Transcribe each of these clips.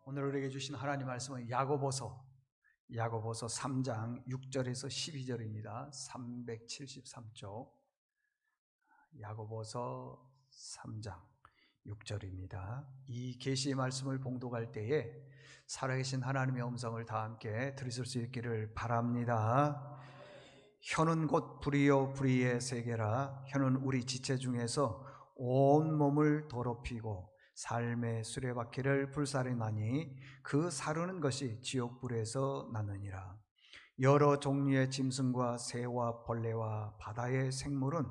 오늘 우리에게 주신 하나님 말씀은 야고보서 3장 6절에서 12절입니다. 373쪽 야고보서 3장 6절입니다. 이 계시의 말씀을 봉독할 때에 살아계신 하나님의 음성을 다 함께 들으실 수 있기를 바랍니다. 혀는 곧 불이요 불의의 세계라. 혀는 우리 지체 중에서 온 몸을 더럽히고 삶의 수레바퀴를 불사르나니 그 사르는 것이 지옥불에서 나느니라. 여러 종류의 짐승과 새와 벌레와 바다의 생물은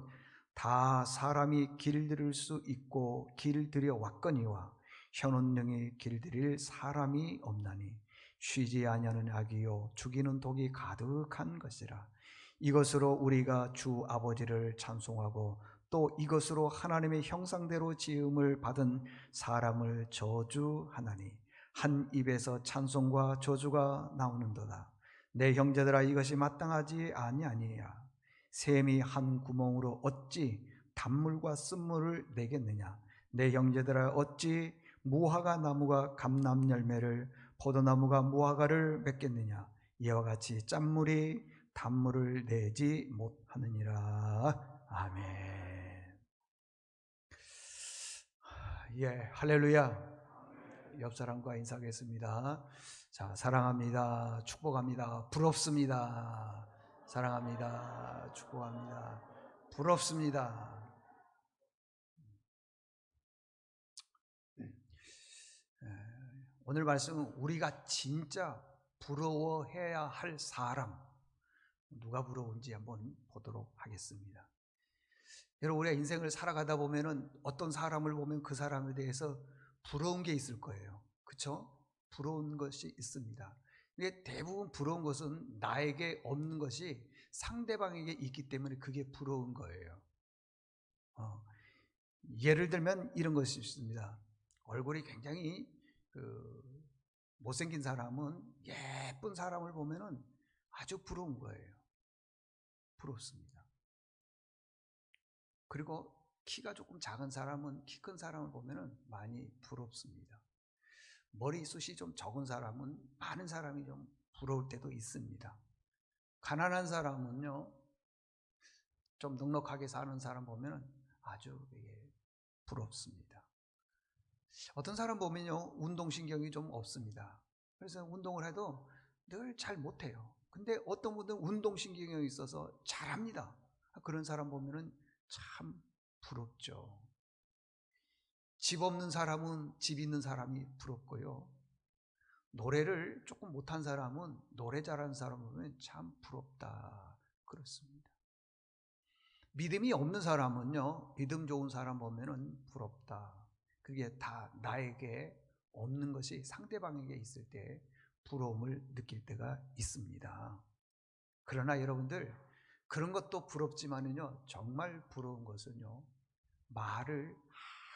다 사람이 길들일 수 있고 길들여 왔거니와 혀는 능히 길들일 사람이 없나니 쉬지 아니하는 악이요 죽이는 독이 가득한 것이라. 이것으로 우리가 주 아버지를 찬송하고 또 이것으로 하나님의 형상대로 지음을 받은 사람을 저주하나니 한 입에서 찬송과 저주가 나오는도다. 내 형제들아, 이것이 마땅하지 아니하니라. 샘이 한 구멍으로 어찌 단물과 쓴물을 내겠느냐. 내 형제들아, 어찌 무화과 나무가 감람 열매를 포도나무가 무화과를 맺겠느냐. 이와 같이 짠물이 단물을 내지 못하느니라. 아멘. 예, 할렐루야. 옆 사람과 인사하겠습니다. 자, 사랑합니다. 축복합니다. 부럽습니다. 사랑합니다. 축복합니다. 부럽습니다. 오늘 말씀은 우리가 진짜 부러워해야 할 사람, 누가 부러운지 한번 보도록 하겠습니다. 여러분, 우리가 인생을 살아가다 보면은 어떤 사람을 보면 그 사람에 대해서 부러운 게 있을 거예요. 그렇죠? 부러운 것이 있습니다. 근데 대부분 부러운 것은 나에게 없는 것이 상대방에게 있기 때문에 그게 부러운 거예요. 예를 들면 이런 것이 있습니다. 얼굴이 굉장히 못생긴 사람은 예쁜 사람을 보면은 아주 부러운 거예요. 부럽습니다. 그리고 키가 조금 작은 사람은 키 큰 사람을 보면은 많이 부럽습니다. 머리숱이 좀 적은 사람은 많은 사람이 좀 부러울 때도 있습니다. 가난한 사람은요, 좀 넉넉하게 사는 사람 보면은 아주 부럽습니다. 어떤 사람 보면요, 운동신경이 좀 없습니다. 그래서 운동을 해도 늘 잘 못해요. 근데 어떤 분들은 운동신경이 있어서 잘합니다. 그런 사람 보면은 참 부럽죠. 집 없는 사람은 집 있는 사람이 부럽고요. 노래를 조금 못한 사람은 노래 잘하는 사람 보면 참 부럽다. 그렇습니다. 믿음이 없는 사람은요, 믿음 좋은 사람 보면은 부럽다. 그게 다 나에게 없는 것이 상대방에게 있을 때 부러움을 느낄 때가 있습니다. 그러나 여러분들, 그런 것도 부럽지만은요, 정말 부러운 것은요, 말을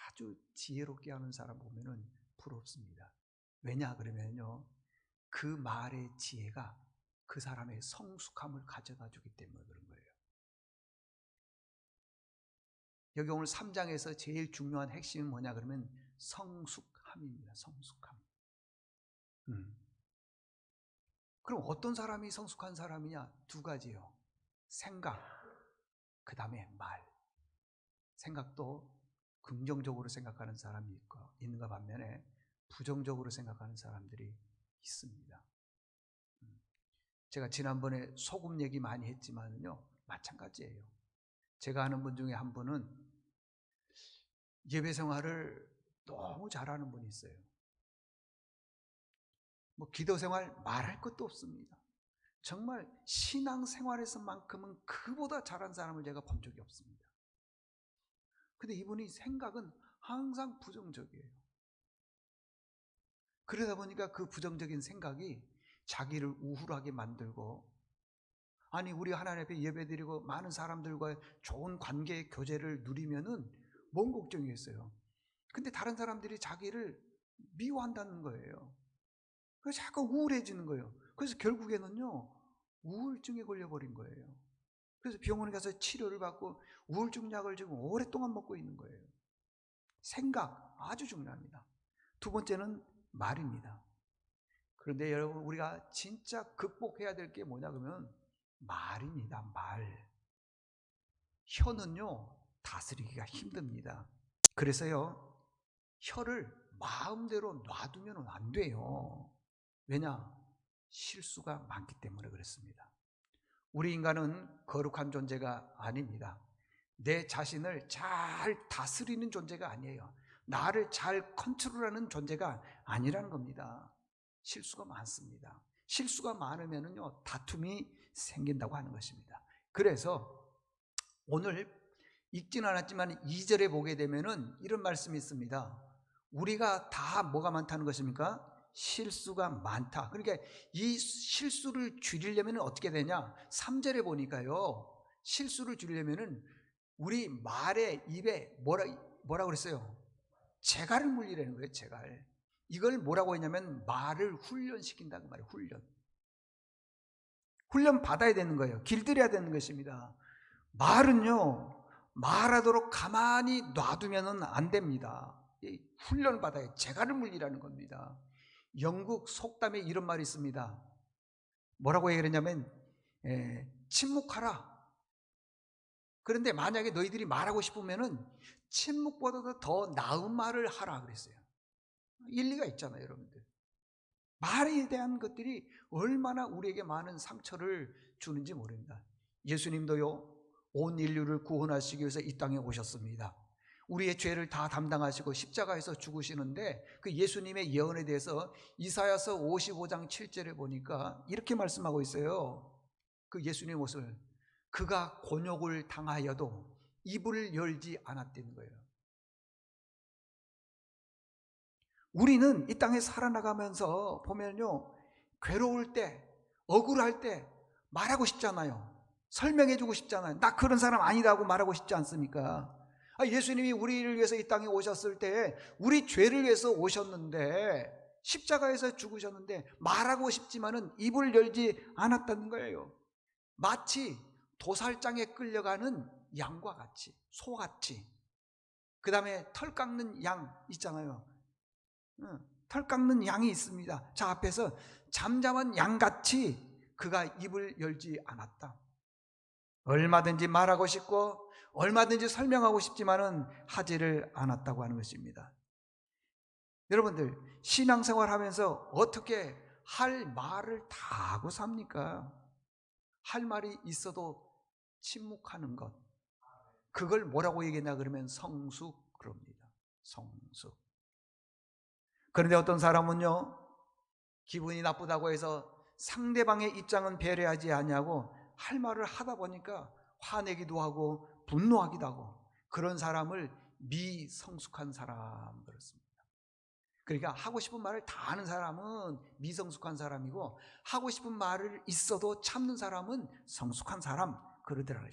아주 지혜롭게 하는 사람 보면은 부럽습니다. 왜냐 그러면요, 그 말의 지혜가 그 사람의 성숙함을 가져다 주기 때문에 그런 거예요. 여기 오늘 3장에서 제일 중요한 핵심은 뭐냐 그러면 성숙함입니다. 성숙함. 그럼 어떤 사람이 성숙한 사람이냐? 두 가지요. 생각, 그 다음에 말. 생각도 긍정적으로 생각하는 사람이 있는가 반면에 부정적으로 생각하는 사람들이 있습니다. 제가 지난번에 소금 얘기 많이 했지만요, 마찬가지예요. 제가 아는 분 중에 한 분은 예배 생활을 너무 잘하는 분이 있어요. 뭐 기도 생활 말할 것도 없습니다. 정말 신앙 생활에서만큼은 그보다 잘한 사람을 제가 본 적이 없습니다. 근데 이분이 생각은 항상 부정적이에요. 그러다 보니까 그 부정적인 생각이 자기를 우울하게 만들고, 아니 우리 하나님 앞에 예배드리고 많은 사람들과의 좋은 관계 교제를 누리면은 뭔 걱정이겠어요. 근데 다른 사람들이 자기를 미워한다는 거예요. 그래서 자꾸 우울해지는 거예요. 그래서 결국에는요, 우울증에 걸려버린 거예요. 그래서 병원에 가서 치료를 받고 우울증 약을 지금 오랫동안 먹고 있는 거예요. 생각 아주 중요합니다. 두 번째는 말입니다. 그런데 여러분, 우리가 진짜 극복해야 될 게 뭐냐 그러면 말입니다. 말. 혀는요, 다스리기가 힘듭니다. 그래서요, 혀를 마음대로 놔두면 안 돼요. 왜냐? 실수가 많기 때문에 그렇습니다. 우리 인간은 거룩한 존재가 아닙니다. 내 자신을 잘 다스리는 존재가 아니에요. 나를 잘 컨트롤하는 존재가 아니라는 겁니다. 실수가 많습니다. 실수가 많으면요, 다툼이 생긴다고 하는 것입니다. 그래서 오늘 읽지는 않았지만 2절에 보게 되면은 이런 말씀이 있습니다. 우리가 다 뭐가 많다는 것입니까? 실수가 많다. 그러니까 이 실수를 줄이려면 어떻게 되냐? 3절에 보니까요, 실수를 줄이려면은 우리 말에, 입에 뭐라 그랬어요? 재갈을 물리라는 거예요. 재갈. 이걸 뭐라고 했냐면 말을 훈련시킨다는 말이에요. 훈련 받아야 되는 거예요. 길들여야 되는 것입니다. 말은요, 말하도록 가만히 놔두면 안 됩니다. 훈련 받아야 재갈을 물리라는 겁니다. 영국 속담에 이런 말이 있습니다. 뭐라고 얘기했냐면 침묵하라. 그런데 만약에 너희들이 말하고 싶으면은 침묵보다도 더 나은 말을 하라 그랬어요. 일리가 있잖아요, 여러분들. 말에 대한 것들이 얼마나 우리에게 많은 상처를 주는지 모릅니다. 예수님도요, 온 인류를 구원하시기 위해서 이 땅에 오셨습니다. 우리의 죄를 다 담당하시고 십자가에서 죽으시는데, 그 예수님의 예언에 대해서 이사야서 55장 7절에 보니까 이렇게 말씀하고 있어요. 그 예수님의 모습을, 그가 곤욕을 당하여도 입을 열지 않았다는 거예요. 우리는 이 땅에 살아나가면서 보면요, 괴로울 때, 억울할 때 말하고 싶잖아요. 설명해주고 싶잖아요. 나 그런 사람 아니라고 말하고 싶지 않습니까? 예수님이 우리를 위해서 이 땅에 오셨을 때 우리 죄를 위해서 오셨는데, 십자가에서 죽으셨는데 말하고 싶지만은 입을 열지 않았다는 거예요. 마치 도살장에 끌려가는 양과 같이, 소같이. 그 다음에 털 깎는 양 있잖아요. 털 깎는 양이 있습니다. 저 앞에서 잠잠한 양같이 그가 입을 열지 않았다. 얼마든지 말하고 싶고 얼마든지 설명하고 싶지만은 하지를 않았다고 하는 것입니다. 여러분들, 신앙생활 하면서 어떻게 할 말을 다 하고 삽니까? 할 말이 있어도 침묵하는 것, 그걸 뭐라고 얘기했나 그러면 성숙 그럽니다. 성숙. 그런데 어떤 사람은요, 기분이 나쁘다고 해서 상대방의 입장은 배려하지 않냐고 할 말을 하다 보니까 화내기도 하고 분노하기도 하고, 그런 사람을 미성숙한 사람 그렇습니다. 그러니까 하고 싶은 말을 다 하는 사람은 미성숙한 사람이고, 하고 싶은 말을 있어도 참는 사람은 성숙한 사람, 그러더라고요.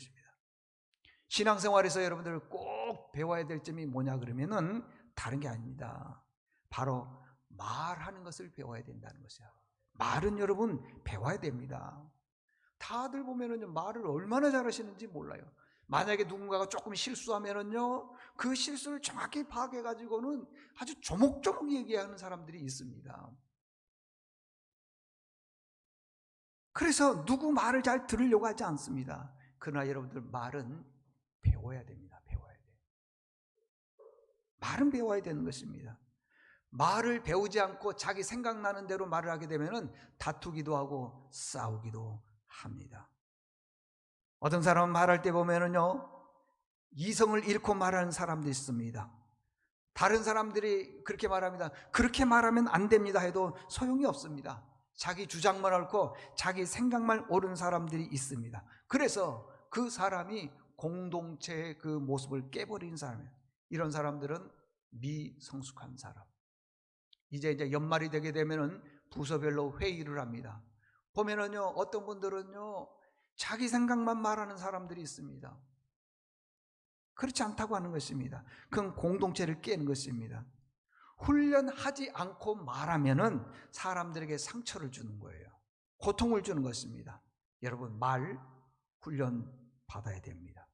신앙생활에서 여러분들 꼭 배워야 될 점이 뭐냐 그러면은 다른 게 아닙니다. 바로 말하는 것을 배워야 된다는 것이야. 말은 여러분 배워야 됩니다. 다들 보면은 말을 얼마나 잘하시는지 몰라요. 만약에 누군가가 조금 실수하면은요, 그 실수를 정확히 파악해가지고는 아주 조목조목 얘기하는 사람들이 있습니다. 그래서 누구 말을 잘 들으려고 하지 않습니다. 그러나 여러분들, 말은 배워야 됩니다. 배워야 돼요. 말은 배워야 되는 것입니다. 말을 배우지 않고 자기 생각나는 대로 말을 하게 되면은 다투기도 하고 싸우기도 합니다. 어떤 사람은 말할 때 보면은요, 이성을 잃고 말하는 사람도 있습니다. 다른 사람들이 그렇게 말합니다. 그렇게 말하면 안 됩니다 해도 소용이 없습니다. 자기 주장만 옳고 자기 생각만 옳은 사람들이 있습니다. 그래서 그 사람이 공동체의 그 모습을 깨버리는 사람이에요. 이런 사람들은 미성숙한 사람. 이제 연말이 되게 되면은 부서별로 회의를 합니다. 보면은요, 어떤 분들은요, 자기 생각만 말하는 사람들이 있습니다. 그렇지 않다고 하는 것입니다. 그건 공동체를 깨는 것입니다. 훈련하지 않고 말하면은 사람들에게 상처를 주는 거예요. 고통을 주는 것입니다. 여러분, 말 훈련 받아야 됩니다.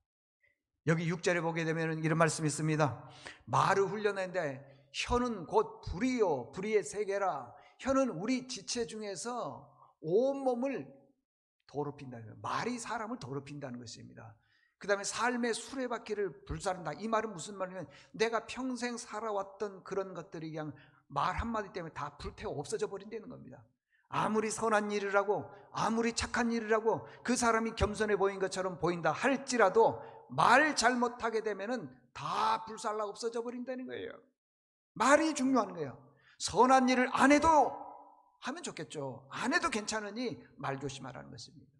여기 6절에 보게 되면 이런 말씀이 있습니다. 말을 훈련하는데 혀는 곧 불이요 불의의 세계라. 혀는 우리 지체 중에서 온몸을 더럽힌다는 거예요. 말이 사람을 더럽힌다는 것입니다. 그 다음에 삶의 수레바퀴를 불사른다. 이 말은 무슨 말이냐면 내가 평생 살아왔던 그런 것들이 그냥 말 한마디 때문에 다 불태워 없어져 버린다는 겁니다. 아무리 선한 일을 하고 아무리 착한 일을 하고 그 사람이 겸손해 보인 것처럼 보인다 할지라도 말 잘못하게 되면은 다 불살라 없어져 버린다는 거예요. 말이 중요한 거예요. 선한 일을 안 해도 하면 좋겠죠. 안 해도 괜찮으니 말 조심하라는 것입니다.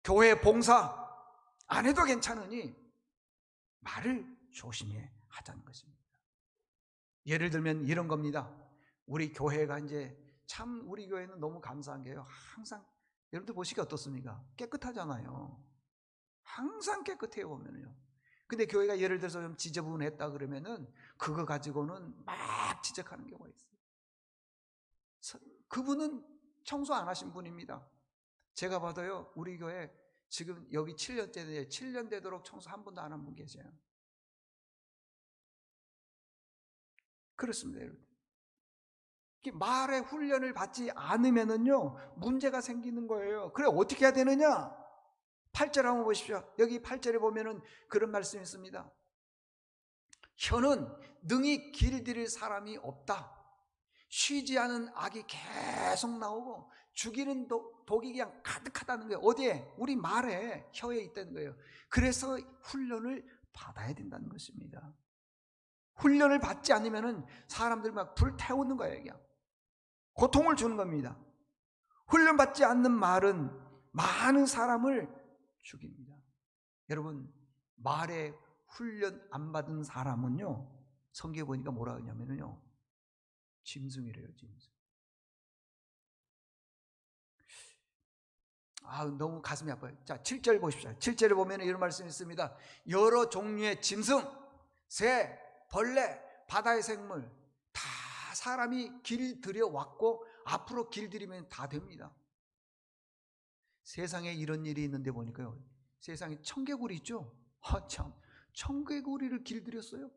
교회 봉사 안 해도 괜찮으니 말을 조심해 하자는 것입니다. 예를 들면 이런 겁니다. 우리 교회가 이제 참 우리 교회는 너무 감사한 게요. 항상 여러분들 보시기 어떻습니까? 깨끗하잖아요. 항상 깨끗해요 보면요. 근데 교회가 예를 들어서 좀 지저분했다 그러면은 그거 가지고는 막 지적하는 경우가 있어요. 그분은 청소 안 하신 분입니다. 제가 봐도요 우리 교회 지금 여기 7년째인데 7년 되도록 청소 한 번도 안 한 분 계세요. 그렇습니다 여러분. 말의 훈련을 받지 않으면은요 문제가 생기는 거예요. 그래 어떻게 해야 되느냐? 8절 한번 보십시오. 여기 8절에 보면은 그런 말씀이 있습니다. 혀는 능히 길들일 사람이 없다. 쉬지 않은 악이 계속 나오고 죽이는 독이 그냥 가득하다는 거예요. 어디에? 우리 말에, 혀에 있다는 거예요. 그래서 훈련을 받아야 된다는 것입니다. 훈련을 받지 않으면은 사람들 막 불태우는 거예요. 그냥 고통을 주는 겁니다. 훈련 받지 않는 말은 많은 사람을 죽입니다. 여러분 말에 훈련 안 받은 사람은요 성경에 보니까 뭐라 하냐면요 짐승이래요. 짐승. 너무 가슴이 아파요. 자 7절 보십시오. 7절에 보면 이런 말씀이 있습니다. 여러 종류의 짐승, 새, 벌레, 바다의 생물 다 사람이 길들여 왔고 앞으로 길들이면 다 됩니다. 세상에 이런 일이 있는데 보니까요 세상에 청개구리 있죠? 참 청개구리를 길들였어요.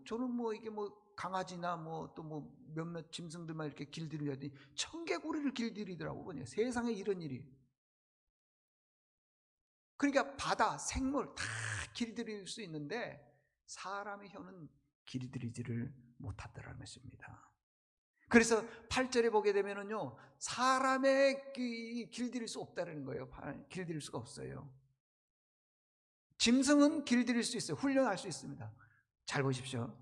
저는 이게 강아지나 또 몇몇 짐승들만 이렇게 길들이더니 청개구리를 길들이더라고 보니 세상에 이런 일이. 그러니까 바다 생물 다 길들일 수 있는데 사람의 혀는 길들이지를 못하더라는 것입니다. 그래서 8절에 보게 되면은요 사람의 길들일 수 없다는 거예요. 길들일 수가 없어요. 짐승은 길들일 수 있어요. 훈련할 수 있습니다. 잘 보십시오.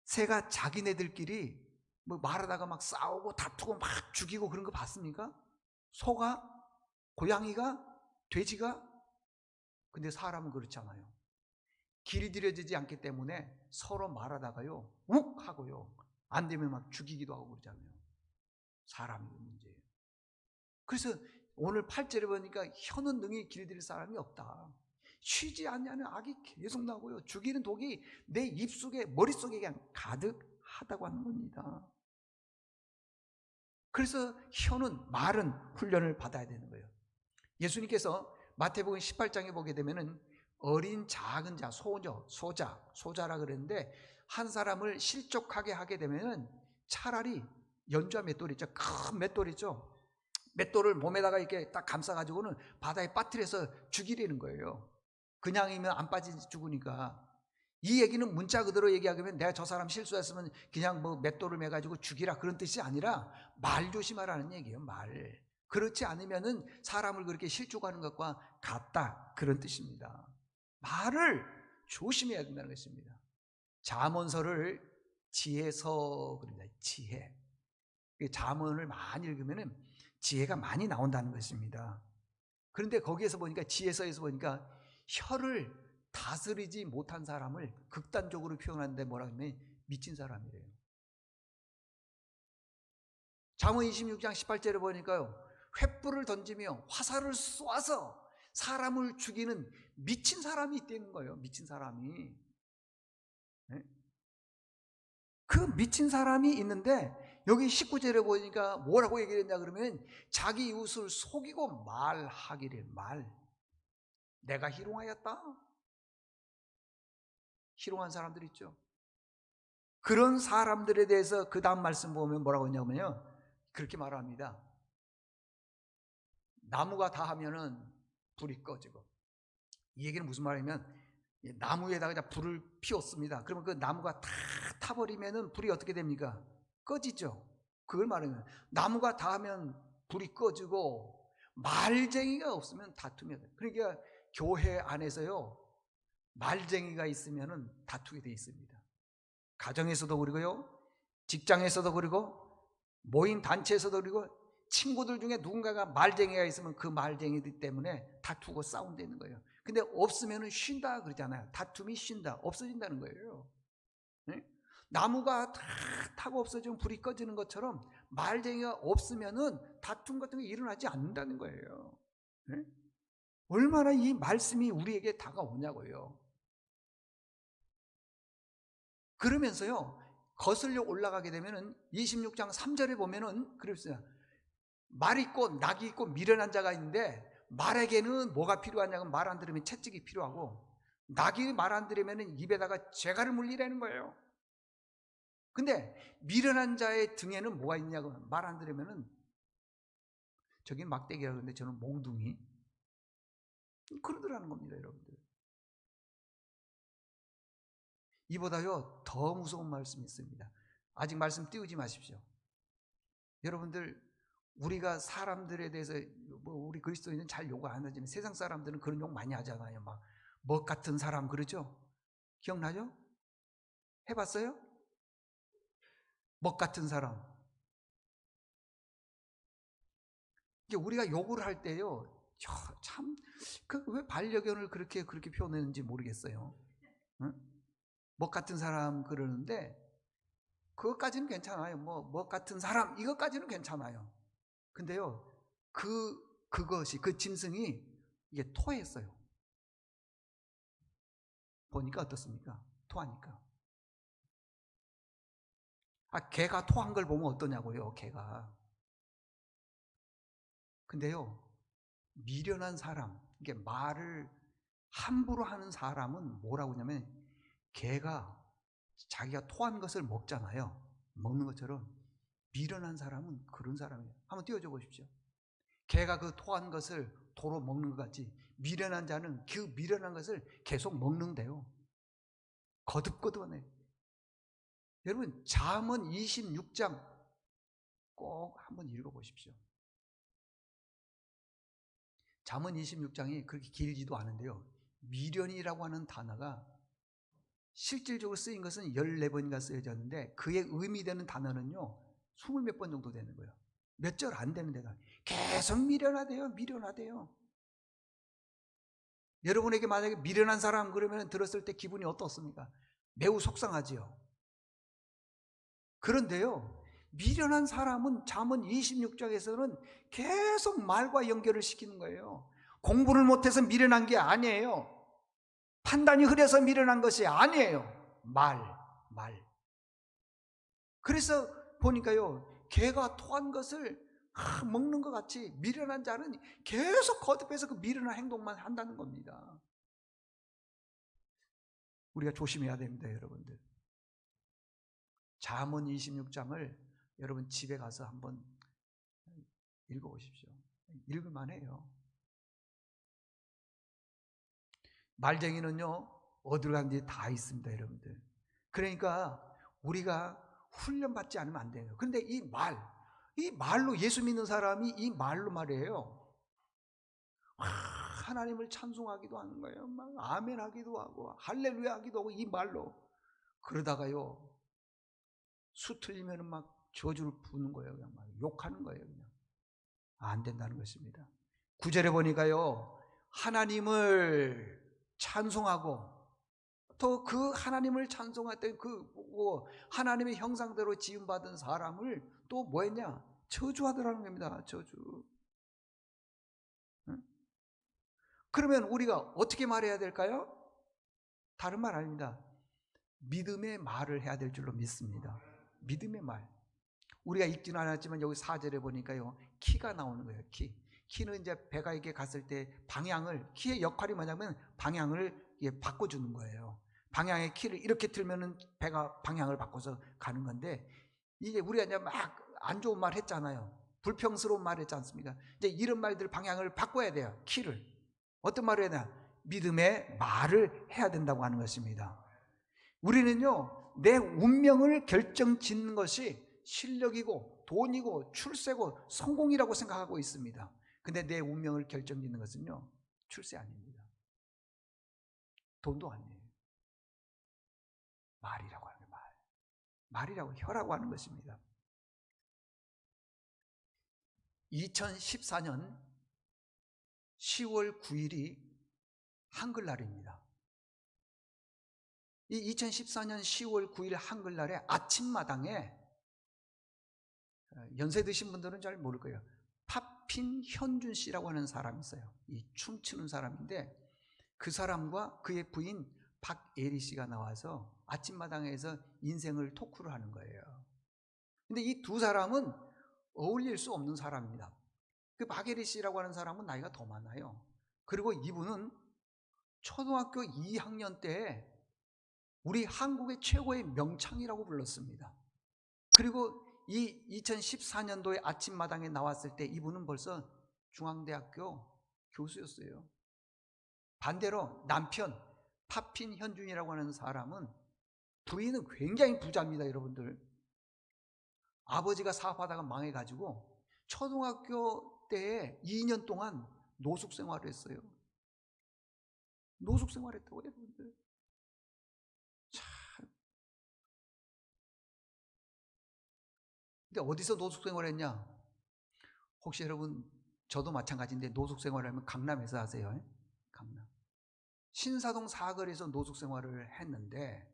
새가 자기네들끼리 말하다가 막 싸우고 다투고 막 죽이고 그런 거 봤습니까? 소가, 고양이가, 돼지가. 근데 사람은 그렇지 않아요. 길들여지지 않기 때문에 서로 말하다가요 욱 하고요 안 되면 막 죽이기도 하고 그러잖아요. 사람이 문제예요. 그래서 오늘 8절에 보니까 혀는 능히 길들일 사람이 없다. 쉬지 않냐는 악이 계속 나고요 죽이는 독이 내 입속에 머릿속에 그냥 가득하다고 하는 겁니다. 그래서 말은 훈련을 받아야 되는 거예요. 예수님께서 마태복음 18장에 보게 되면은 어린 작은 자, 소자라 그랬는데 한 사람을 실족하게 하게 되면은 차라리 연좌 맷돌 있죠. 큰 맷돌 있죠. 맷돌을 몸에다가 이렇게 딱 감싸가지고는 바다에 빠뜨려서 죽이려는 거예요. 그냥이면 안 빠지지 죽으니까. 이 얘기는 문자 그대로 얘기하면 내가 저 사람 실수했으면 그냥 맷돌을 매가지고 죽이라 그런 뜻이 아니라 말 조심하라는 얘기예요. 말. 그렇지 않으면은 사람을 그렇게 실족하는 것과 같다 그런 뜻입니다. 말을 조심해야 된다는 것입니다. 잠언서를 지혜서 그럽니다. 지혜. 잠언을 많이 읽으면은 지혜가 많이 나온다는 것입니다. 그런데 거기에서 보니까 지혜서에서 보니까 혀를 다스리지 못한 사람을 극단적으로 표현하는데 뭐라 하면 미친 사람이래요. 잠언 26장 18절에 보니까요 횃불을 던지며 화살을 쏘아서 사람을 죽이는 미친 사람이 있다는 거예요. 미친 사람이. 네? 그 미친 사람이 있는데 여기 19절에 보니까 뭐라고 얘기를 했냐 그러면 자기 이웃을 속이고 말하기를 말. 내가 희롱하였다. 희롱한 사람들 있죠. 그런 사람들에 대해서 그 다음 말씀 보면 뭐라고 했냐면요, 그렇게 말합니다. 나무가 다 하면은 불이 꺼지고, 이 얘기는 무슨 말이냐면 나무에다가 불을 피웠습니다. 그러면 그 나무가 다 타버리면은 불이 어떻게 됩니까? 꺼지죠. 그걸 말하는 거예요. 나무가 다 하면 불이 꺼지고 말쟁이가 없으면 다투면 돼요. 그러니까 교회 안에서요, 말쟁이가 있으면은 다투게 돼 있습니다. 가정에서도 그리고요, 직장에서도 그리고 모임 단체에서도 그리고 친구들 중에 누군가가 말쟁이가 있으면 그 말쟁이들 때문에 다투고 싸운다는 거예요. 근데 없으면 쉰다 그러잖아요. 다툼이 쉰다, 없어진다는 거예요. 네? 나무가 다 타고 없어지면 불이 꺼지는 것처럼 말쟁이가 없으면 다툼 같은 게 일어나지 않는다는 거예요. 네? 얼마나 이 말씀이 우리에게 다가오냐고요. 그러면서요, 거슬려 올라가게 되면은 26장 3절에 보면은 그랬어요. 말이 있고 낙이 있고 미련한 자가 있는데, 말에게는 뭐가 필요하냐면 말 안 들으면 채찍이 필요하고, 낙이 말 안 들으면 입에다가 재갈을 물리라는 거예요. 근데 미련한 자의 등에는 뭐가 있냐고, 말 안 들으면은, 저긴 막대기라고 하는데 저는 몽둥이, 그러더라는 겁니다, 여러분들. 이보다요 더 무서운 말씀이 있습니다. 아직 말씀 띄우지 마십시오. 여러분들, 우리가 사람들에 대해서 우리 그리스도인은 잘 욕을 안 하지만 세상 사람들은 그런 욕 많이 하잖아요. 막 먹 같은 사람, 그러죠? 기억나죠? 해봤어요? 먹 같은 사람. 이게 우리가 욕을 할 때요, 참 그 왜 반려견을 그렇게 표현했는지 모르겠어요. 응? 먹 같은 사람 그러는데 그것까지는 괜찮아요. 먹 같은 사람 이것까지는 괜찮아요. 근데요, 그것이, 그 짐승이 이게 토했어요. 보니까 어떻습니까? 토하니까. 개가 토한 걸 보면 어떠냐고요, 개가. 근데요, 미련한 사람, 이게 말을 함부로 하는 사람은 뭐라고 하냐면, 개가 자기가 토한 것을 먹잖아요. 먹는 것처럼 미련한 사람은 그런 사람이에요. 한번 띄워줘 보십시오. 개가 그 토한 것을 도로 먹는 것 같이 미련한 자는 그 미련한 것을 계속 먹는데요. 거듭거듭하네. 여러분, 잠언 26장 꼭 한번 읽어보십시오. 잠언 26장이 그렇게 길지도 않은데요, 미련이라고 하는 단어가 실질적으로 쓰인 것은 14번인가 쓰여졌는데 그의 의미되는 단어는요 20몇 번 정도 되는 거예요. 몇 절 안 되는 데가 계속 미련하대요. 미련하대요. 여러분에게 만약에 미련한 사람 그러면 들었을 때 기분이 어떻습니까? 매우 속상하지요. 그런데요, 미련한 사람은 잠언 26장에서는 계속 말과 연결을 시키는 거예요. 공부를 못해서 미련한 게 아니에요. 판단이 흐려서 미련한 것이 아니에요. 말. 그래서 보니까요, 개가 토한 것을 먹는 것 같이 미련한 자는 계속 거듭해서 그 미련한 행동만 한다는 겁니다. 우리가 조심해야 됩니다, 여러분들. 잠언 26장을 여러분 집에 가서 한번 읽어보십시오. 읽을만 해요. 말쟁이는요, 어디로 가는지 다 있습니다, 여러분들. 그러니까 우리가 훈련받지 않으면 안 돼요. 그런데 이 말로 예수 믿는 사람이 이 말로 말이에요. 하나님을 찬송하기도 하는 거예요. 막 아멘 하기도 하고 할렐루야 하기도 하고 이 말로. 그러다가요, 수 틀리면 막 저주를 부는 거예요. 그냥 막 욕하는 거예요. 그냥. 안 된다는 것입니다. 9절에 보니까요, 하나님을 찬송하고 또 그 하나님을 찬송할 때 하나님의 형상대로 지음받은 사람을 또 뭐 했냐? 저주하더라는 겁니다. 저주. 그러면 우리가 어떻게 말해야 될까요? 다른 말 아닙니다. 믿음의 말을 해야 될 줄로 믿습니다. 믿음의 말. 우리가 읽지는 않았지만 여기 4절에 보니까요, 키가 나오는 거예요. 키는 이제 배가 이렇게 갔을 때 키의 역할이 뭐냐면 방향을 바꿔주는 거예요. 방향의 키를 이렇게 틀면은 배가 방향을 바꿔서 가는 건데, 이제 우리가 이제 막 안 좋은 말 했잖아요. 불평스러운 말 했지 않습니까? 이제 이런 말들 방향을 바꿔야 돼요. 키를. 어떤 말을 해야 되나? 믿음의 말을 해야 된다고 하는 것입니다. 우리는요, 내 운명을 결정짓는 것이 실력이고 돈이고 출세고 성공이라고 생각하고 있습니다. 근데 내 운명을 결정짓는 것은요, 출세 아닙니다. 돈도 아니에요. 말이라고 하는 말. 말이라고, 혀라고 하는 것입니다. 2014년 10월 9일이 한글날입니다. 이 2014년 10월 9일 한글날에 아침마당에, 연세 드신 분들은 잘 모를 거예요. 파핀 현준 씨라고 하는 사람이 있어요. 이 춤추는 사람인데, 그 사람과 그의 부인 박예리 씨가 나와서 아침마당에서 인생을 토크를 하는 거예요. 근데 이 두 사람은 어울릴 수 없는 사람입니다. 그 박예리 씨라고 하는 사람은 나이가 더 많아요. 그리고 이분은 초등학교 2학년 때 우리 한국의 최고의 명창이라고 불렀습니다. 그리고 이 2014년도에 아침마당에 나왔을 때 이분은 벌써 중앙대학교 교수였어요. 반대로 남편 파핀 현준이라고 하는 사람은, 부인은 굉장히 부자입니다. 여러분들, 아버지가 사업하다가 망해가지고 초등학교 때에 2년 동안 노숙 생활을 했어요. 노숙 생활했다고 여러분들. 참. 근데 어디서 노숙 생활했냐? 혹시 여러분, 저도 마찬가지인데 노숙 생활하면 강남에서 하세요? 강남. 신사동 사거리에서 노숙 생활을 했는데,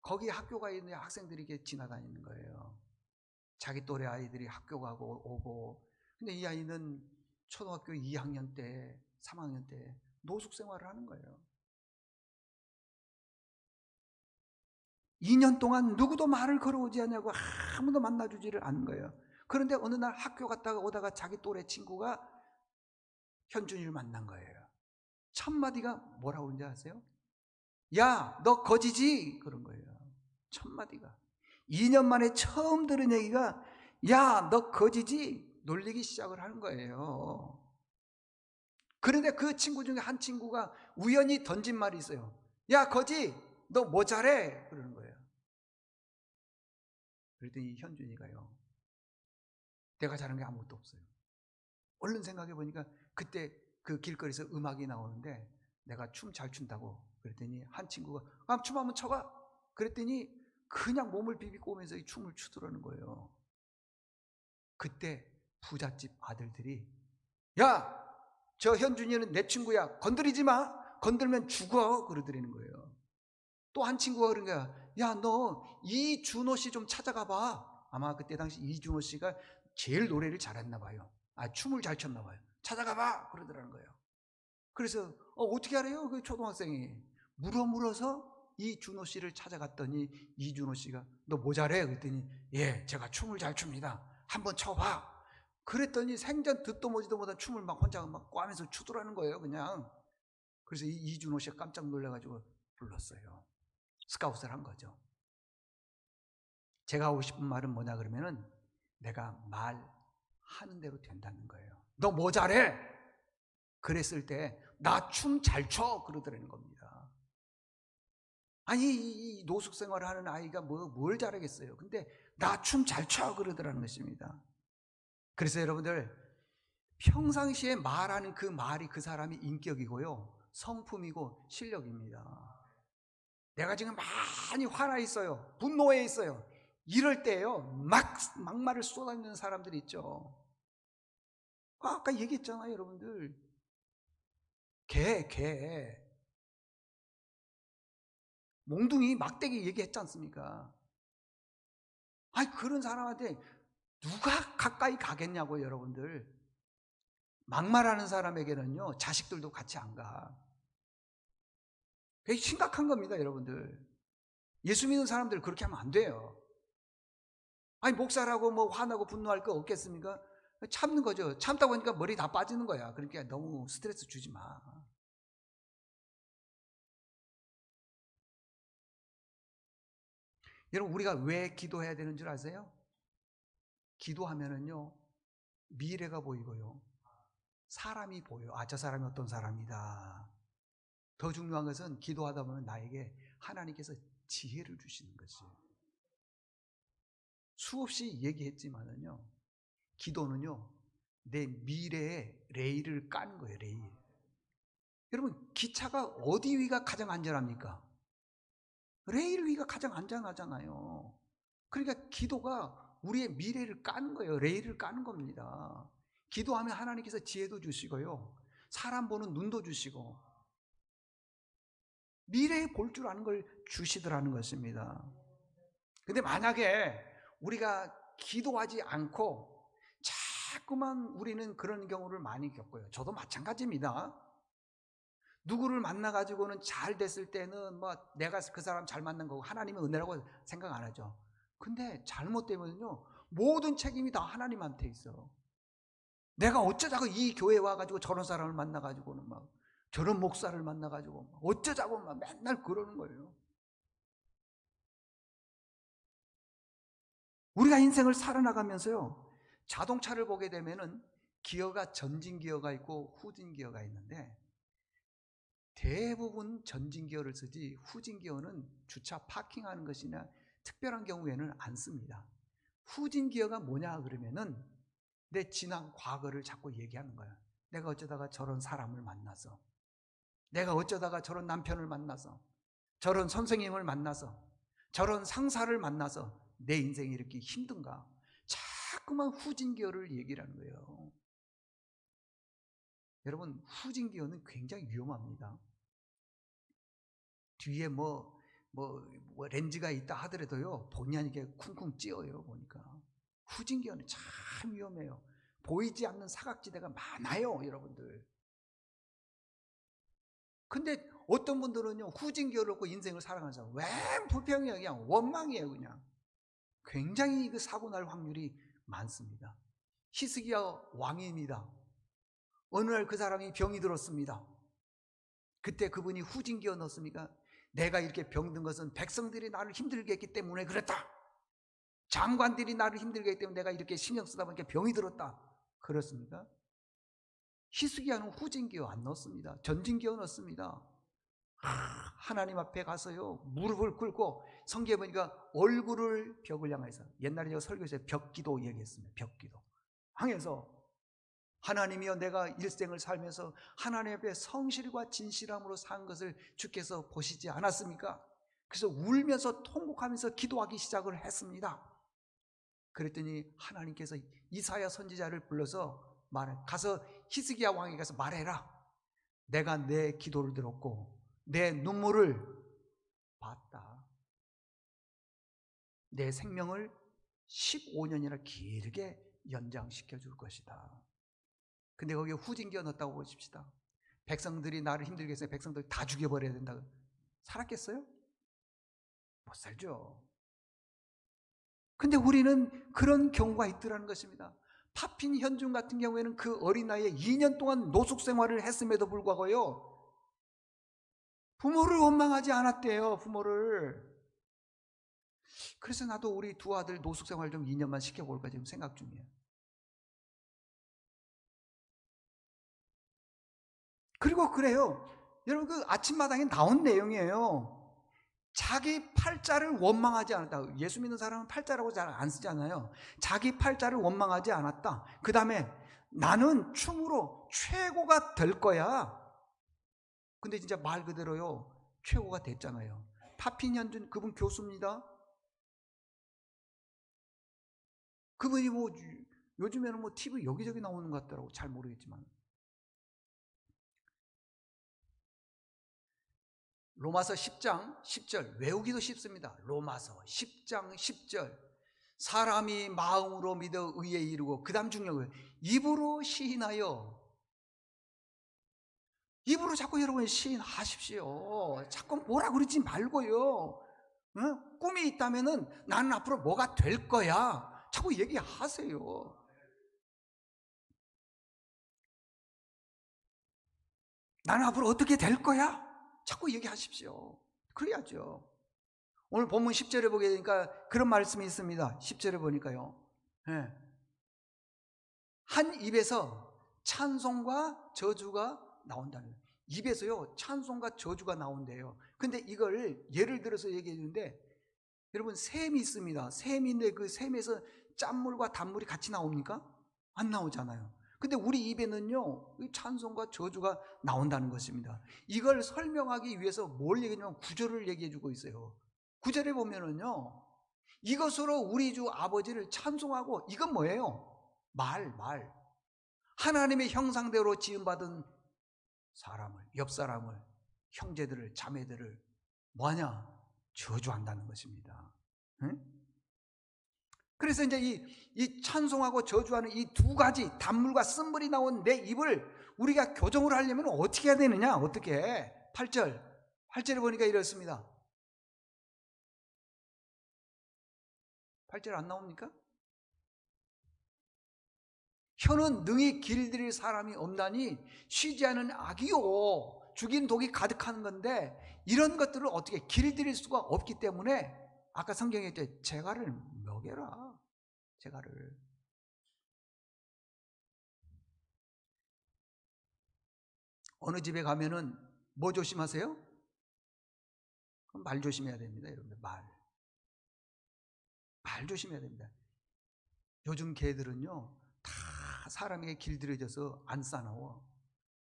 거기 학교가 있는 학생들이 이렇게 지나다니는 거예요. 자기 또래 아이들이 학교 가고 오고. 근데 이 아이는 초등학교 2학년 때, 3학년 때 노숙 생활을 하는 거예요. 2년 동안 누구도 말을 걸어오지 않냐고, 아무도 만나주지를 않는 거예요. 그런데 어느 날 학교 갔다가 오다가 자기 또래 친구가 현준이를 만난 거예요. 첫 마디가 뭐라고 그런지 아세요? 야, 너 거지지? 그런 거예요. 첫 마디가. 2년 만에 처음 들은 얘기가, 야, 너 거지지? 놀리기 시작을 하는 거예요. 그런데 그 친구 중에 한 친구가 우연히 던진 말이 있어요. 야, 거지, 너 뭐 잘해? 그러는 거예요. 그랬더니 현준이가요, 내가 잘한 게 아무것도 없어요. 얼른 생각해 보니까 그때 그 길거리에서 음악이 나오는데 내가 춤 잘 춘다고. 그랬더니 한 친구가, 아, 춤 한번 춰봐. 그랬더니 그냥 몸을 비비고 오면서 이 춤을 추더라는 거예요. 그때 부잣집 아들들이, 야, 저 현준이는 내 친구야, 건드리지 마, 건들면 죽어, 그러더라는 거예요. 또 한 친구가 그런 거야. 야, 너 이준호 씨 좀 찾아가 봐. 아마 그때 당시 이준호 씨가 제일 노래를 잘했나 봐요. 아, 춤을 잘 췄나 봐요. 찾아가 봐, 그러더라는 거예요. 그래서 어떻게 알아요? 그 초등학생이 물어서 이준호 씨를 찾아갔더니, 이준호 씨가 너 뭐 잘해? 그랬더니, 예, 제가 춤을 잘 춥니다. 한번 춰봐. 그랬더니 생전 듣도 보지도 못한 춤을 막 혼자 막 꽈면서 추더라는 거예요, 그냥. 그래서 이준호 씨가 깜짝 놀라가지고 불렀어요. 스카웃을 한 거죠. 제가 하고 싶은 말은 뭐냐 그러면은, 내가 말하는 대로 된다는 거예요. 너 뭐 잘해? 그랬을 때 나 춤 잘 춰, 그러더라는 겁니다. 아니, 이 노숙 생활을 하는 아이가 뭘 잘하겠어요. 근데 나 춤 잘 춰, 그러더라는 것입니다. 그래서 여러분들, 평상시에 말하는 그 말이 그 사람이 인격이고요, 성품이고 실력입니다. 내가 지금 많이 화나 있어요, 분노해 있어요, 이럴 때요, 막말을 쏟아내는 사람들이 있죠. 아까 얘기했잖아요, 여러분들. 개 몽둥이 막대기 얘기했지 않습니까? 아니, 그런 사람한테 누가 가까이 가겠냐고요, 여러분들. 막말하는 사람에게는요, 자식들도 같이 안 가. 그게 심각한 겁니다, 여러분들. 예수 믿는 사람들 그렇게 하면 안 돼요. 아니, 목사라고 뭐 화나고 분노할 거 없겠습니까? 참는 거죠. 참다 보니까 머리 다 빠지는 거야. 그러니까 너무 스트레스 주지 마. 여러분, 우리가 왜 기도해야 되는 줄 아세요? 기도하면은요, 미래가 보이고요, 사람이 보여요. 아, 저 사람이 어떤 사람이다. 더 중요한 것은 기도하다 보면 나에게 하나님께서 지혜를 주시는 것이에요. 수없이 얘기했지만은요, 기도는요, 내 미래의 레일을 까는 거예요, 레일. 여러분, 기차가 어디 위가 가장 안전합니까? 레일 위가 가장 안전하잖아요. 그러니까 기도가 우리의 미래를 까는 거예요. 레일을 까는 겁니다. 기도하면 하나님께서 지혜도 주시고요, 사람 보는 눈도 주시고, 미래에 볼 줄 아는 걸 주시더라는 것입니다. 근데 만약에 우리가 기도하지 않고 자꾸만 우리는 그런 경우를 많이 겪어요. 저도 마찬가지입니다. 누구를 만나가지고는 잘 됐을 때는 뭐 내가 그 사람 잘 만난 거고 하나님의 은혜라고 생각 안 하죠. 근데 잘못되면요, 모든 책임이 다 하나님한테 있어. 내가 어쩌자고 이 교회 와가지고 저런 사람을 만나가지고는 막 저런 목사를 만나가지고 막 어쩌자고 막 맨날 그러는 거예요. 우리가 인생을 살아나가면서요, 자동차를 보게 되면은 기어가 전진 기어가 있고 후진 기어가 있는데, 대부분 전진 기어를 쓰지 후진 기어는 주차 파킹하는 것이나 특별한 경우에는 안 씁니다. 후진 기어가 뭐냐 그러면은 내 지난 과거를 자꾸 얘기하는 거야. 내가 어쩌다가 저런 사람을 만나서, 내가 어쩌다가 저런 남편을 만나서, 저런 선생님을 만나서, 저런 상사를 만나서 내 인생이 이렇게 힘든가, 자꾸만 후진 기어를 얘기를 하는 거예요. 여러분, 후진 기어는 굉장히 위험합니다. 뒤에 뭐 렌즈가 있다 하더라도요, 본의 아니게 쿵쿵 찌어요. 보니까 후진 기어는 참 위험해요. 보이지 않는 사각지대가 많아요, 여러분들. 근데 어떤 분들은요, 후진 기어를 놓고 인생을 살아가는 사람, 왜 불평이에요? 그냥 원망이에요. 그냥 굉장히 그 사고 날 확률이 많습니다. 히스기야 왕입니다. 어느 날 그 사람이 병이 들었습니다. 그때 그분이 후진기어 넣었습니까? 내가 이렇게 병든 것은 백성들이 나를 힘들게 했기 때문에 그랬다. 장관들이 나를 힘들게 했기 때문에 내가 이렇게 신경 쓰다 보니까 병이 들었다. 그렇습니까? 히스기야는 후진기어 안 넣었습니다. 전진기어 넣었습니다. 하나님 앞에 가서요, 무릎을 꿇고, 성경에 보니까 얼굴을 벽을 향해서, 옛날에 제가 설교에서 벽기도 얘기했습니다. 벽기도 항해서, 하나님이여, 내가 일생을 살면서 하나님 앞에 성실과 진실함으로 산 것을 주께서 보시지 않았습니까? 그래서 울면서 통곡하면서 기도하기 시작을 했습니다. 그랬더니 하나님께서 이사야 선지자를 불러서 가서 히스기야 왕에게 가서 말해라. 내가 내 기도를 들었고 내 눈물을 봤다. 내 생명을 15년이나 길게 연장시켜 줄 것이다. 근데 거기에 후진기어 넣었다고 보십시다. 백성들이 나를 힘들게 해서 백성들 다 죽여버려야 된다. 살았겠어요? 못 살죠. 근데 우리는 그런 경우가 있더라는 것입니다. 파핀 현중 같은 경우에는 그 어린 나이에 2년 동안 노숙 생활을 했음에도 불구하고요, 부모를 원망하지 않았대요. 부모를. 그래서 나도 우리 두 아들 노숙 생활 좀 2년만 시켜볼까 지금 생각 중이에요. 그리고 그래요, 여러분, 그 아침마당에 나온 내용이에요. 자기 팔자를 원망하지 않았다. 예수 믿는 사람은 팔자라고 잘 안 쓰잖아요. 자기 팔자를 원망하지 않았다. 그 다음에 나는 충으로 최고가 될 거야. 근데 진짜 말 그대로요, 최고가 됐잖아요. 파핀 현준 그분 교수입니다. 그분이 뭐 요즘에는 뭐 TV 여기저기 나오는 것 같더라고. 잘 모르겠지만. 로마서 10장 10절 외우기도 쉽습니다. 로마서 10장 10절 사람이 마음으로 믿어 의에 이르고, 그 다음 중요한 거예요. 입으로 시인하여. 입으로 자꾸 여러분 시인하십시오. 자꾸 뭐라 그러지 말고요. 응? 꿈이 있다면은 나는 앞으로 뭐가 될 거야. 자꾸 얘기하세요. 나는 앞으로 어떻게 될 거야. 자꾸 얘기하십시오. 그래야죠. 오늘 본문 10절에 보게 되니까 그런 말씀이 있습니다. 10절에 보니까요. 예. 한 입에서 찬송과 저주가 나온다는 거예요. 입에서요 찬송과 저주가 나온대요. 근데 이걸 예를 들어서 얘기해 주는데, 여러분 샘이 있습니다. 샘인데 그 샘에서 짠물과 단물이 같이 나옵니까? 안 나오잖아요. 근데 우리 입에는요 찬송과 저주가 나온다는 것입니다. 이걸 설명하기 위해서 뭘 얘기하냐면 구절을 얘기해 주고 있어요. 구절에 보면은요, 이것으로 우리 주 아버지를 찬송하고, 이건 뭐예요? 말. 하나님의 형상대로 지음받은 사람을, 옆 사람을, 형제들을, 자매들을 뭐하냐? 저주한다는 것입니다. 응? 그래서 이제 이 찬송하고 저주하는 이 두 가지 단물과 쓴물이 나온 내 입을 우리가 교정을 하려면 어떻게 해야 되느냐? 어떻게 해? 8절에 보니까 이렇습니다. 8절 안 나옵니까? 혀는 능히 길들일 사람이 없나니 쉬지 않은 악이요 죽인 독이 가득한 건데, 이런 것들을 어떻게 길들일 수가 없기 때문에 아까 성경에 있죠. 재갈을 먹여라. 재갈을. 어느 집에 가면은 뭐 조심하세요? 말 조심해야 됩니다. 여러분들 말 조심해야 됩니다. 요즘 개들은요 다 사람에게 길들여져서 안 싸나워.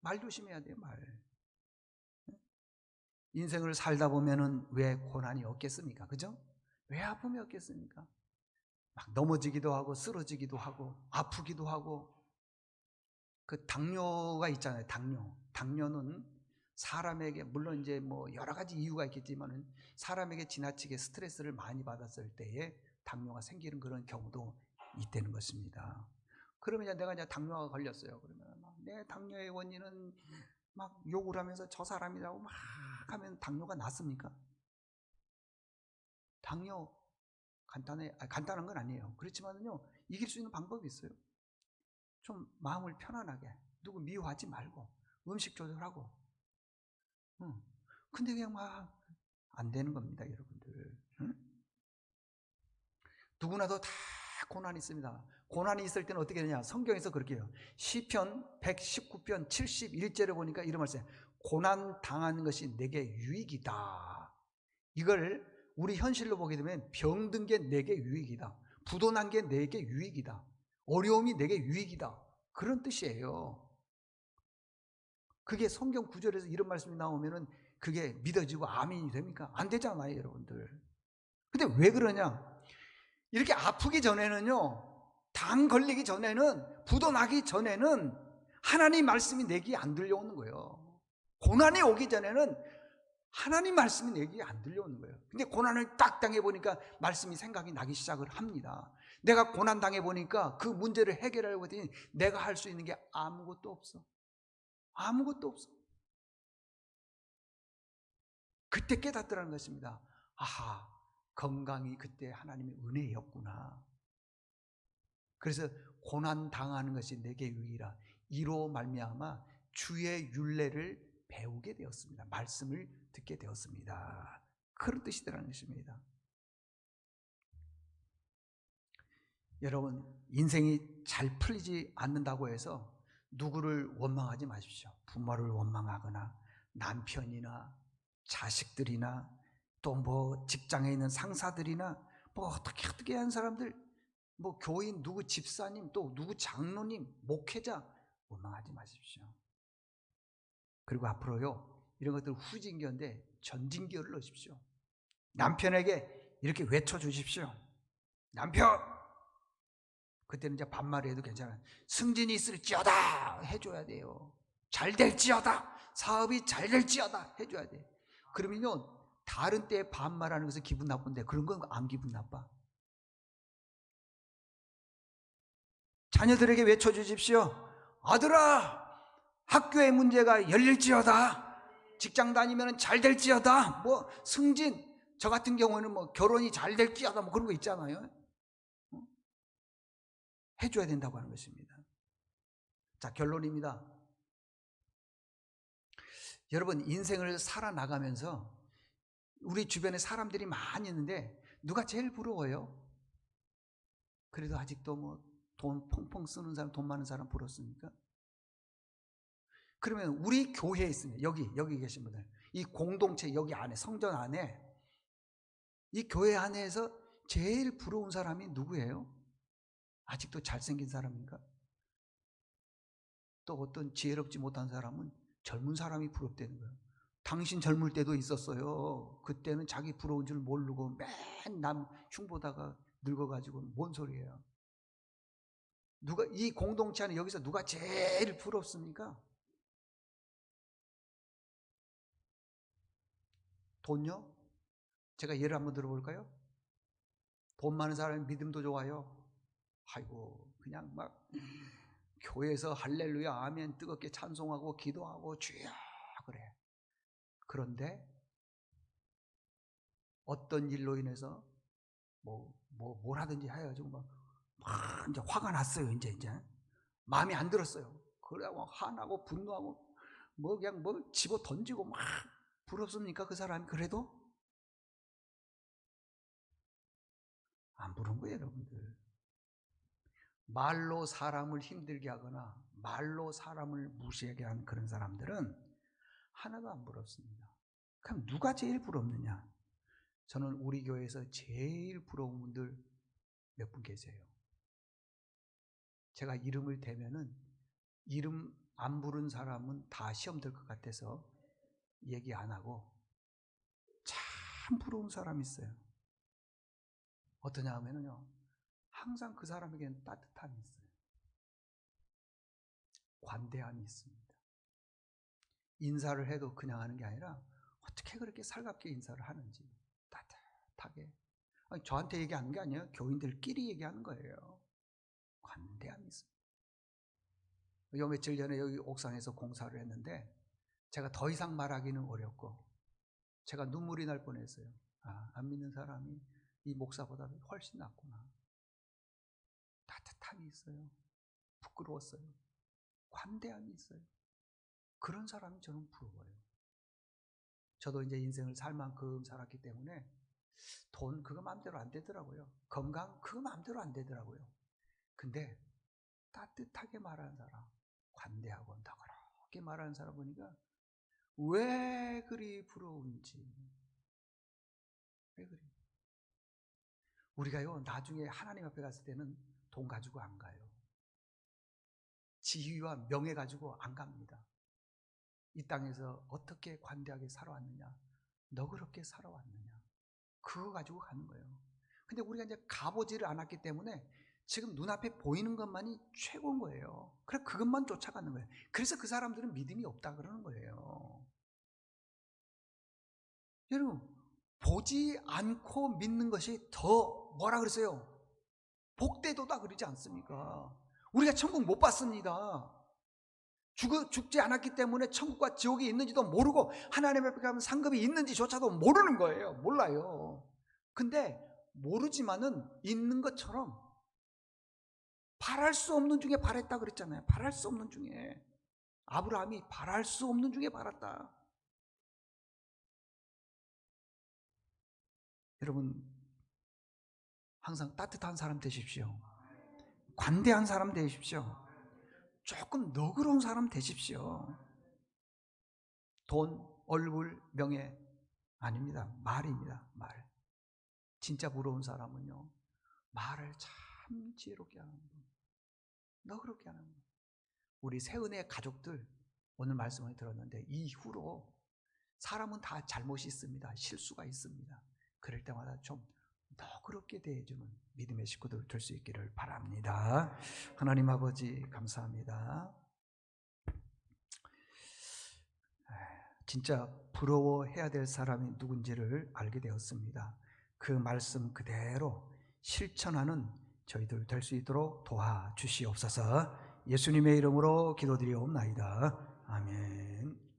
말 조심해야 돼요. 말. 인생을 살다 보면은 왜 고난이 없겠습니까? 그죠? 왜 아픔이 없겠습니까? 막 넘어지기도 하고 쓰러지기도 하고 아프기도 하고. 그 당뇨가 있잖아요. 당뇨는 사람에게, 물론 이제 뭐 여러 가지 이유가 있겠지만은 사람에게 지나치게 스트레스를 많이 받았을 때에 당뇨가 생기는 그런 경우도 있다는 것입니다. 그러면 내가 이제 당뇨가 걸렸어요. 그러면 내 당뇨의 원인은 막 욕을 하면서 저 사람이라고 막 하면 당뇨가 낫습니까? 당뇨 간단한 건 아니에요. 그렇지만은요, 이길 수 있는 방법이 있어요. 좀 마음을 편안하게, 누구 미워하지 말고 음식 조절하고. 근데 그냥 막 안 되는 겁니다, 여러분들. 누구나도 다 고난이 있습니다. 고난이 있을 때는 어떻게 되냐? 성경에서 그렇게 해요. 시편 119편 71절에 보니까 이런 말씀, 고난 당하는 것이 내게 유익이다. 이걸 우리 현실로 보게 되면 병든 게 내게 유익이다, 부도난 게 내게 유익이다, 어려움이 내게 유익이다, 그런 뜻이에요. 그게 성경 구절에서 이런 말씀이 나오면은 그게 믿어지고 아멘이 됩니까? 안 되잖아요, 여러분들. 근데 왜 그러냐? 이렇게 아프기 전에는요, 당 걸리기 전에는, 부도 나기 전에는 하나님 말씀이 내 귀에 안 들려오는 거예요. 고난이 오기 전에는 하나님 말씀이 내 귀에 안 들려오는 거예요. 근데 고난을 딱 당해보니까 말씀이 생각이 나기 시작을 합니다. 내가 고난 당해보니까 그 문제를 해결하려고 했더니 내가 할 수 있는 게 아무것도 없어. 아무것도 없어. 그때 깨닫더라는 것입니다. 아하, 건강이 그때 하나님의 은혜였구나. 그래서 고난 당하는 것이 내게 유익이라, 이로 말미암아 주의 율례를 배우게 되었습니다. 말씀을 듣게 되었습니다. 그런 뜻이더라는 것입니다. 여러분, 인생이 잘 풀리지 않는다고 해서 누구를 원망하지 마십시오. 부모를 원망하거나 남편이나 자식들이나 또 뭐 직장에 있는 상사들이나 뭐 어떻게 한 사람들, 뭐 교인 누구 집사님, 또 누구 장로님, 목회자 원망하지 마십시오. 그리고 앞으로요, 이런 것들 후진기어인데 전진기어를 넣으십시오. 남편에게 이렇게 외쳐주십시오. 남편! 그때는 이제 반말해도 괜찮아요. 승진이 있을지어다 해줘야 돼요. 잘 될지어다, 사업이 잘 될지어다 해줘야 돼. 그러면요, 다른 때에 반말하는 것은 기분 나쁜데 그런 건 안 기분 나빠. 자녀들에게 외쳐주십시오. 아들아, 학교의 문제가 열릴지어다, 직장 다니면 잘 될지어다, 뭐 승진, 저 같은 경우는 뭐 결혼이 잘 될지어다, 뭐 그런 거 있잖아요. 해줘야 된다고 하는 것입니다. 자, 결론입니다. 여러분, 인생을 살아나가면서 우리 주변에 사람들이 많이 있는데 누가 제일 부러워요? 그래도 아직도 뭐 돈 펑펑 쓰는 사람, 돈 많은 사람 부럽습니까? 그러면 우리 교회에 있습니다. 여기 계신 분들, 이 공동체 여기 안에, 성전 안에, 이 교회 안에서 제일 부러운 사람이 누구예요? 아직도 잘생긴 사람인가? 또 어떤 지혜롭지 못한 사람은 젊은 사람이 부럽다는 거예요. 당신 젊을 때도 있었어요. 그때는 자기 부러운 줄 모르고 맨 남 흉보다가 늙어가지고 뭔 소리예요? 누가 이 공동체 안에 여기서 누가 제일 부럽습니까? 돈요? 제가 예를 한번 들어볼까요? 돈 많은 사람이 믿음도 좋아요. 아이고 그냥 막 교회에서 할렐루야 아멘 뜨겁게 찬송하고 기도하고 주여 그래. 그런데 어떤 일로 인해서 뭐라든지 해가지고 막 이제 화가 났어요. 이제 마음에 안 들었어요. 그래고 화나고 분노하고 그냥 집어 던지고 막 부럽습니까? 그 사람이 그래도 안 부러운 거예요, 여러분들. 말로 사람을 힘들게 하거나 말로 사람을 무시하게 하는 그런 사람들은 하나도 안 부럽습니다. 그럼 누가 제일 부럽느냐? 저는 우리 교회에서 제일 부러운 분들 몇 분 계세요. 제가 이름을 대면은 이름 안 부른 사람은 다 시험 들 것 같아서 얘기 안 하고 참 부러운 사람이 있어요. 어떠냐 하면은요, 항상 그 사람에게는 따뜻함이 있어요. 관대함이 있습니다. 인사를 해도 그냥 하는 게 아니라 어떻게 그렇게 살갑게 인사를 하는지 따뜻하게. 아니, 저한테 얘기하는 게 아니에요. 교인들끼리 얘기하는 거예요. 관대함이 있습니다. 요 며칠 전에 여기 옥상에서 공사를 했는데 제가 더 이상 말하기는 어렵고 제가 눈물이 날 뻔했어요. 안 믿는 사람이 이 목사보다 훨씬 낫구나. 따뜻함이 있어요. 부끄러웠어요. 관대함이 있어요. 그런 사람이 저는 부러워요. 저도 이제 인생을 살 만큼 살았기 때문에 돈 그거 마음대로 안 되더라고요. 건강 그거 마음대로 안 되더라고요. 근데 따뜻하게 말하는 사람, 관대하고 너그럽게 말하는 사람 보니까 왜 그리 부러운지. 왜 그리? 우리가요 나중에 하나님 앞에 갔을 때는 돈 가지고 안 가요. 지위와 명예 가지고 안 갑니다. 이 땅에서 어떻게 관대하게 살아왔느냐, 너그럽게 살아왔느냐, 그거 가지고 가는 거예요. 근데 우리가 이제 가보지를 않았기 때문에 지금 눈앞에 보이는 것만이 최고인 거예요. 그래 그것만 쫓아가는 거예요. 그래서 그 사람들은 믿음이 없다 그러는 거예요. 여러분, 보지 않고 믿는 것이 더 뭐라 그랬어요? 복되도다 그러지 않습니까? 우리가 천국 못 봤습니다. 죽지 않았기 때문에 천국과 지옥이 있는지도 모르고 하나님 앞에 가면 상급이 있는지조차도 모르는 거예요. 몰라요. 근데 모르지만은 있는 것처럼 바랄 수 없는 중에 바랬다 그랬잖아요. 바랄 수 없는 중에. 아브라함이 바랄 수 없는 중에 바랐다. 여러분 항상 따뜻한 사람 되십시오. 관대한 사람 되십시오. 조금 너그러운 사람 되십시오. 돈, 얼굴, 명예 아닙니다. 말입니다. 말. 진짜 부러운 사람은요 말을 참 지혜롭게 하는 분, 너그럽게 하는 분. 우리 세은의 가족들 오늘 말씀을 들었는데 이후로 사람은 다 잘못이 있습니다. 실수가 있습니다. 그럴 때마다 좀 너그럽게 대해주는 믿음의 식구들 될 수 있기를 바랍니다. 하나님 아버지 감사합니다. 진짜 부러워해야 될 사람이 누군지를 알게 되었습니다. 그 말씀 그대로 실천하는 저희들 될 수 있도록 도와주시옵소서. 예수님의 이름으로 기도드리옵나이다. 아멘.